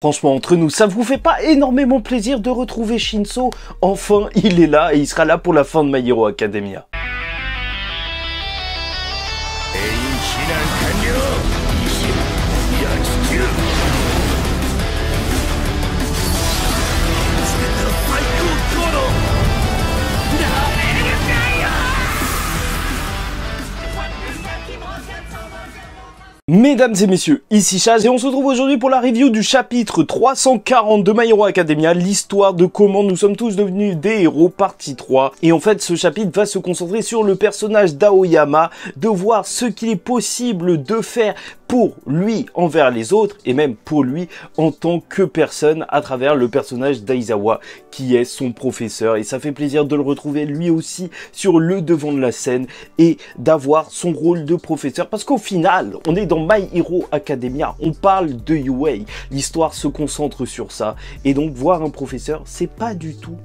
Franchement, entre nous, ça vous fait pas énormément plaisir de retrouver Shinso? Enfin, il est là et il sera là pour la fin de My Hero Academia. Mesdames et messieurs, ici Chaz et on se retrouve aujourd'hui pour la review du chapitre 340 de My Hero Academia, l'histoire de comment nous sommes tous devenus des héros, partie 3. Et en fait, ce chapitre va se concentrer sur le personnage d'Aoyama, de voir ce qu'il est possible de faire pour lui envers les autres et même pour lui en tant que personne à travers le personnage d'Aizawa qui est son professeur. Et ça fait plaisir de le retrouver lui aussi sur le devant de la scène et d'avoir son rôle de professeur parce qu'au final, on est dans My Hero Academia, on parle de Yuei, l'histoire se concentre sur ça et donc voir un professeur, c'est pas du tout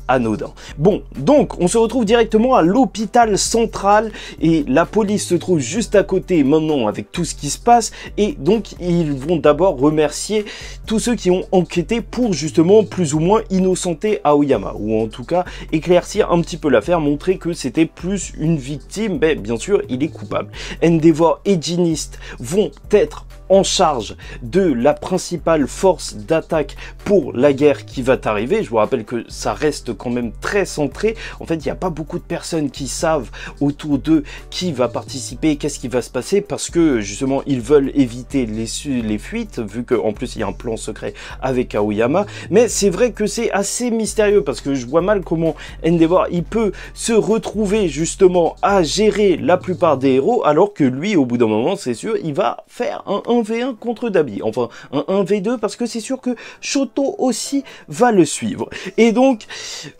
anodin. Bon, donc on se retrouve directement à l'hôpital central et la police se trouve juste à côté maintenant avec tout ce qui se passe et donc ils vont d'abord remercier tous ceux qui ont enquêté pour justement plus ou moins innocenter Aoyama ou en tout cas éclaircir un petit peu l'affaire, montrer que c'était plus une victime, mais bien sûr il est coupable. Endeavor et Ginist vont être en charge de la principale force d'attaque pour la guerre qui va arriver. Je vous rappelle que ça reste quand même très centré. En fait, il n'y a pas beaucoup de personnes qui savent autour d'eux qui va participer, qu'est-ce qui va se passer, parce que justement, ils veulent éviter les fuites, vu qu'en plus, il y a un plan secret avec Aoyama. Mais c'est vrai que c'est assez mystérieux, parce que je vois mal comment Endeavor, il peut se retrouver justement à gérer la plupart des héros, alors que lui, au bout d'un moment, c'est sûr, il va faire un 1v1 contre Dabi, enfin un 1v2 parce que c'est sûr que Shoto aussi va le suivre. Et donc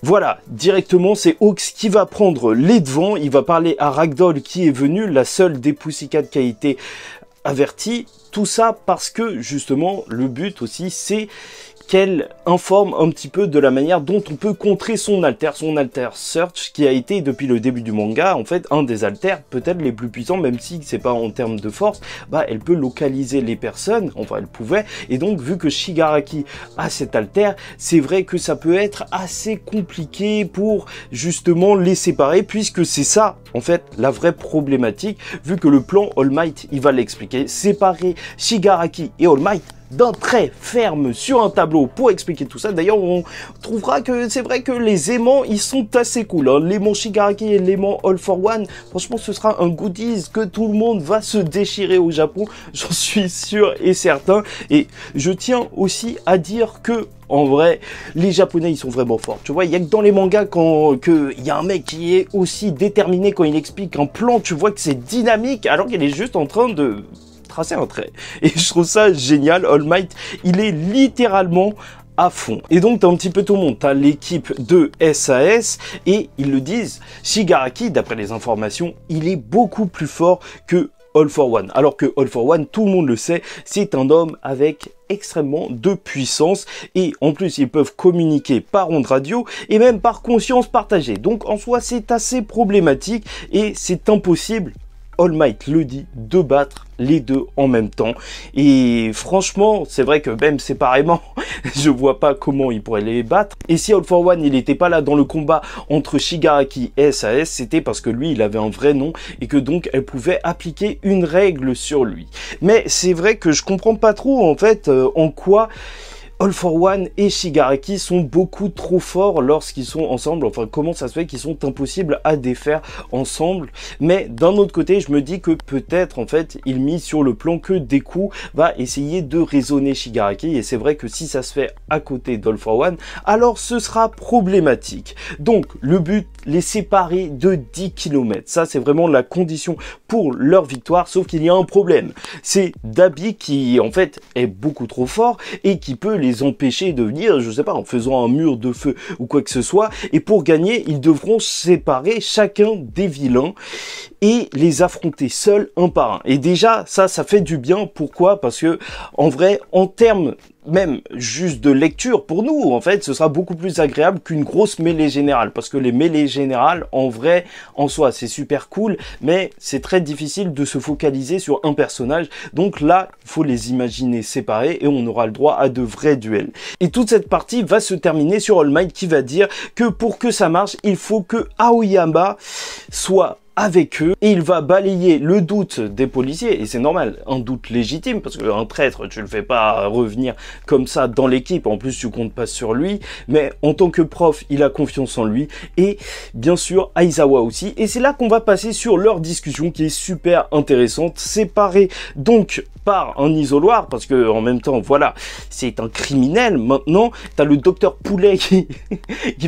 voilà, directement c'est Hawks qui va prendre les devants, il va parler à Ragdoll qui est venue, la seule des Pussycat qui a été avertie, tout ça parce que justement le but aussi c'est qu'elle informe un petit peu de la manière dont on peut contrer son alter search qui a été depuis le début du manga en fait un des alters peut-être les plus puissants, même si c'est pas en termes de force, bah elle peut localiser les personnes, enfin elle pouvait, et donc vu que Shigaraki a cet alter, c'est vrai que ça peut être assez compliqué pour justement les séparer, puisque c'est ça en fait la vraie problématique, vu que le plan All Might il va l'expliquer, séparer Shigaraki et All Might d'un trait ferme sur un tableau pour expliquer tout ça. D'ailleurs, on trouvera que c'est vrai que les aimants, ils sont assez cool. Hein. L'aimant Shigaraki et l'aimant All for One, franchement, ce sera un goodies que tout le monde va se déchirer au Japon. J'en suis sûr et certain. Et je tiens aussi à dire que en vrai, les Japonais, ils sont vraiment forts. Tu vois, il y a que dans les mangas il y a un mec qui est aussi déterminé quand il explique un plan, tu vois que c'est dynamique alors qu'il est juste en train de tracer un trait. Et je trouve ça génial. All Might, il est littéralement à fond. Et donc, t'as un petit peu tout le monde. T'as l'équipe de SAS et ils le disent, Shigaraki, d'après les informations, il est beaucoup plus fort que All for One. Alors que All for One, tout le monde le sait, c'est un homme avec extrêmement de puissance et en plus ils peuvent communiquer par onde radio et même par conscience partagée. Donc en soi, c'est assez problématique et c'est impossible, All Might le dit, de battre les deux en même temps. Et franchement, c'est vrai que même séparément, je vois pas comment il pourrait les battre. Et si All for One, il n'était pas là dans le combat entre Shigaraki et SAS, c'était parce que lui, il avait un vrai nom et que donc elle pouvait appliquer une règle sur lui. Mais c'est vrai que je comprends pas trop en fait en quoi All for One et Shigaraki sont beaucoup trop forts lorsqu'ils sont ensemble. Enfin, comment ça se fait qu'ils sont impossibles à défaire ensemble? Mais d'un autre côté, je me dis que peut-être, en fait, il mise sur le plan que Deku va essayer de raisonner Shigaraki. Et c'est vrai que si ça se fait à côté d'All for One, alors ce sera problématique. Donc, le but, les séparer de 10 km. Ça, c'est vraiment la condition pour leur victoire. Sauf qu'il y a un problème. C'est Dabi qui, en fait, est beaucoup trop fort et qui peut les empêcher de venir, je sais pas, en faisant un mur de feu ou quoi que ce soit. Et pour gagner, ils devront séparer chacun des vilains et les affronter seuls un par un. Et déjà, ça fait du bien. Pourquoi? Parce que, en vrai, en termes même juste de lecture pour nous, en fait, ce sera beaucoup plus agréable qu'une grosse mêlée générale, parce que les mêlées générales, en vrai, en soi, c'est super cool, mais c'est très difficile de se focaliser sur un personnage, donc là, il faut les imaginer séparés, et on aura le droit à de vrais duels. Et toute cette partie va se terminer sur All Might qui va dire que pour que ça marche, il faut que Aoyama soit avec eux et il va balayer le doute des policiers, et c'est normal, un doute légitime, parce qu'un traître, tu le fais pas revenir comme ça dans l'équipe, en plus tu comptes pas sur lui, mais en tant que prof, il a confiance en lui, et bien sûr Aizawa aussi, et c'est là qu'on va passer sur leur discussion qui est super intéressante, séparée donc par un isoloir, parce que en même temps, voilà, c'est un criminel. Maintenant, t'as le docteur Poulet qui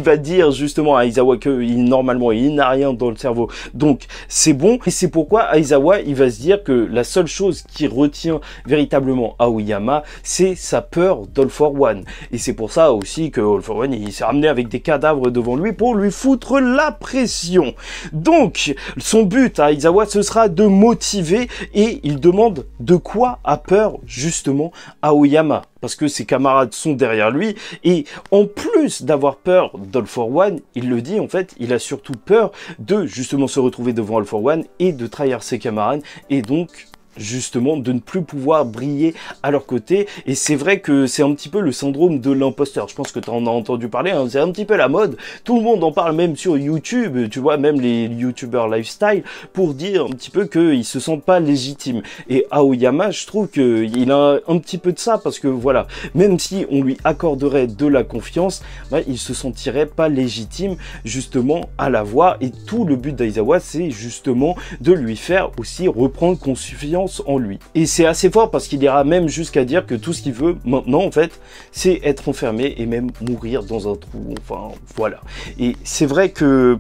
va dire justement à Aizawa que normalement il n'a rien dans le cerveau, donc c'est bon. Et c'est pourquoi Aizawa il va se dire que la seule chose qui retient véritablement Aoyama, c'est sa peur d'All for One. Et c'est pour ça aussi que All for One il s'est ramené avec des cadavres devant lui pour lui foutre la pression. Donc son but à Aizawa ce sera de motiver, et il demande de quoi a peur justement Aoyama, parce que ses camarades sont derrière lui, et en plus d'avoir peur d'All for One, il le dit en fait, il a surtout peur de justement se retrouver devant All for One et de trahir ses camarades, et donc justement de ne plus pouvoir briller à leur côté. Et c'est vrai que c'est un petit peu le syndrome de l'imposteur, je pense que tu en as entendu parler, hein. C'est un petit peu la mode, tout le monde en parle même sur YouTube, tu vois, même les youtubeurs lifestyle, pour dire un petit peu qu'ils se sentent pas légitimes. Et Aoyama, je trouve qu'il a un petit peu de ça, parce que voilà, même si on lui accorderait de la confiance, bah, il se sentirait pas légitime justement à la voir, et tout le but d'Aizawa c'est justement de lui faire aussi reprendre confiance en lui. Et c'est assez fort, parce qu'il ira même jusqu'à dire que tout ce qu'il veut maintenant en fait c'est être enfermé et même mourir dans un trou, enfin voilà. Et c'est vrai que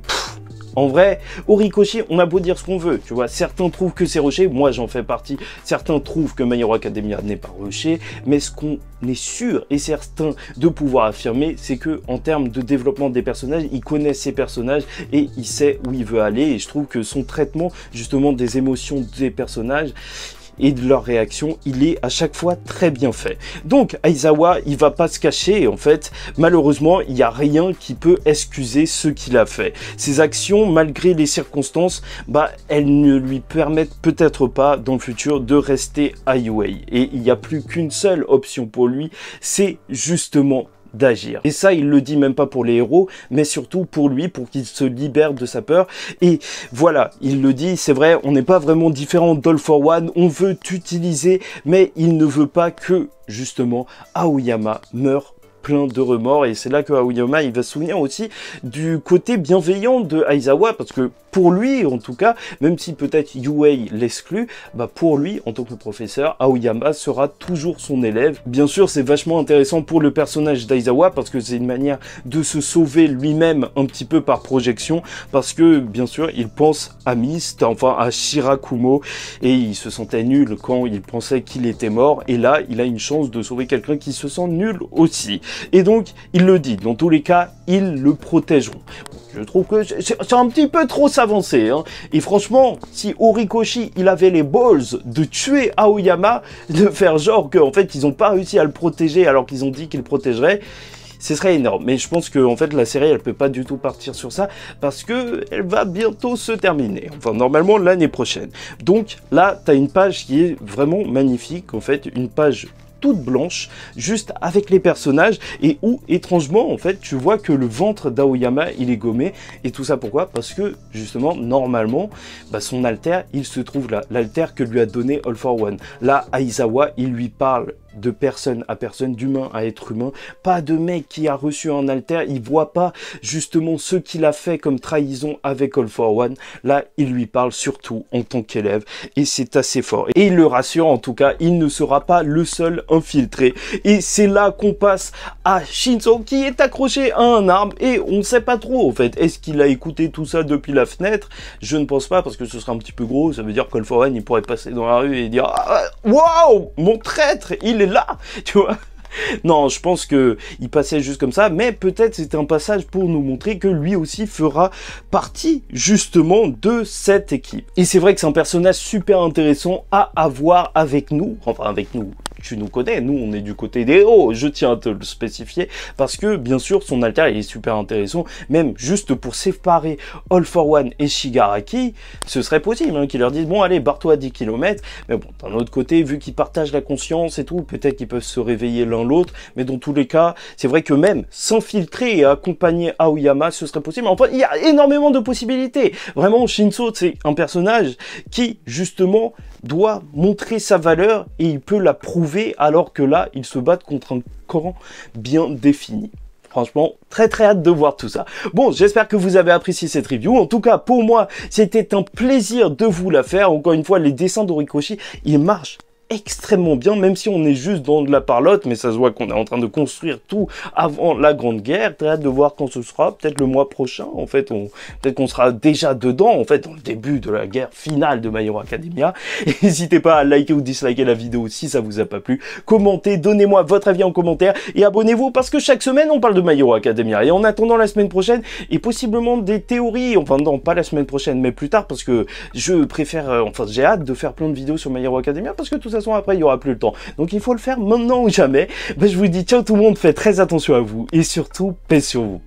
en vrai, Horikoshi, on a beau dire ce qu'on veut, tu vois, certains trouvent que c'est rushé, moi j'en fais partie, certains trouvent que My Hero Academia n'est pas rushé, mais ce qu'on est sûr et certain de pouvoir affirmer, c'est que en termes de développement des personnages, il connaît ses personnages et il sait où il veut aller, et je trouve que son traitement justement des émotions des personnages et de leur réaction, il est à chaque fois très bien fait. Donc Aizawa, il va pas se cacher, en fait, malheureusement, il n'y a rien qui peut excuser ce qu'il a fait. Ses actions, malgré les circonstances, bah, elles ne lui permettent peut-être pas, dans le futur, de rester à UA. Et il n'y a plus qu'une seule option pour lui, c'est justement d'agir. Et ça, il le dit même pas pour les héros, mais surtout pour lui, pour qu'il se libère de sa peur. Et voilà, il le dit, c'est vrai, on n'est pas vraiment différent d'All for One, on veut t'utiliser, mais il ne veut pas que, justement, Aoyama meure plein de remords. Et c'est là que Aoyama il va se souvenir aussi du côté bienveillant de Aizawa, parce que pour lui en tout cas, même si peut-être Yuei l'exclut, bah pour lui en tant que professeur, Aoyama sera toujours son élève. Bien sûr c'est vachement intéressant pour le personnage d'Aizawa, parce que c'est une manière de se sauver lui-même un petit peu par projection, parce que bien sûr il pense à Mist, enfin à Shirakumo, et il se sentait nul quand il pensait qu'il était mort, et là il a une chance de sauver quelqu'un qui se sent nul aussi. Et donc, il le dit, dans tous les cas, ils le protégeront. Je trouve que c'est un petit peu trop s'avancer, hein. Et franchement, si Horikoshi, il avait les balls de tuer Aoyama, de faire genre qu'en fait, ils n'ont pas réussi à le protéger alors qu'ils ont dit qu'ils le protégeraient, ce serait énorme. Mais je pense que en fait, la série, elle peut pas du tout partir sur ça, parce que elle va bientôt se terminer. Enfin, normalement, l'année prochaine. Donc, là, tu as une page qui est vraiment magnifique, en fait, une page toute blanche, juste avec les personnages, et où, étrangement, en fait, tu vois que le ventre d'Aoyama, il est gommé, et tout ça pourquoi? Parce que, justement, normalement, bah, son alter, il se trouve là, l'alter que lui a donné All for One. Là, Aizawa, il lui parle de personne à personne, d'humain à être humain, pas de mec qui a reçu un alter, il voit pas justement ce qu'il a fait comme trahison avec All for One, là il lui parle surtout en tant qu'élève, et c'est assez fort, et il le rassure en tout cas, il ne sera pas le seul infiltré. Et c'est là qu'on passe à Shinso qui est accroché à un arbre, et on ne sait pas trop en fait, est-ce qu'il a écouté tout ça depuis la fenêtre? Je ne pense pas, parce que ce sera un petit peu gros, ça veut dire qu'All for One il pourrait passer dans la rue et dire ah, waouh, mon traître, il est là, tu vois. Non, je pense que il passait juste comme ça, mais peut-être c'était un passage pour nous montrer que lui aussi fera partie justement de cette équipe. Et c'est vrai que c'est un personnage super intéressant à avoir avec nous, enfin avec nous, tu nous connais, nous on est du côté des héros, je tiens à te le spécifier, parce que bien sûr son alter il est super intéressant, même juste pour séparer All for One et Shigaraki, ce serait possible hein, qu'ils leur disent bon allez barre-toi à 10 km, mais bon d'un autre côté vu qu'ils partagent la conscience et tout, peut-être qu'ils peuvent se réveiller l'un l'autre, mais dans tous les cas, c'est vrai que même s'infiltrer et accompagner Aoyama, ce serait possible, enfin il y a énormément de possibilités, vraiment Shinso c'est un personnage qui justement doit montrer sa valeur et il peut la prouver alors que là, il se bat contre un camp bien défini. Franchement, très hâte de voir tout ça. Bon, j'espère que vous avez apprécié cette review. En tout cas, pour moi, c'était un plaisir de vous la faire. Encore une fois, les dessins d'Horikoshi, ils marchent extrêmement bien, même si on est juste dans de la parlotte, mais ça se voit qu'on est en train de construire tout avant la Grande Guerre. Très hâte de voir quand ce sera, peut-être le mois prochain, en fait, peut-être qu'on sera déjà dedans, en fait, dans le début de la guerre finale de My Hero Academia. Et n'hésitez pas à liker ou disliker la vidéo si ça vous a pas plu, commentez, donnez-moi votre avis en commentaire, et abonnez-vous, parce que chaque semaine, on parle de My Hero Academia. Et en attendant la semaine prochaine, et possiblement des théories, enfin non, pas la semaine prochaine, mais plus tard, parce que je préfère, enfin, j'ai hâte de faire plein de vidéos sur My Hero Academia, parce que tout ça, après il y aura plus le temps, donc il faut le faire maintenant ou jamais. Ben, je vous dis ciao tout le monde, faites très attention à vous et surtout paix sur vous.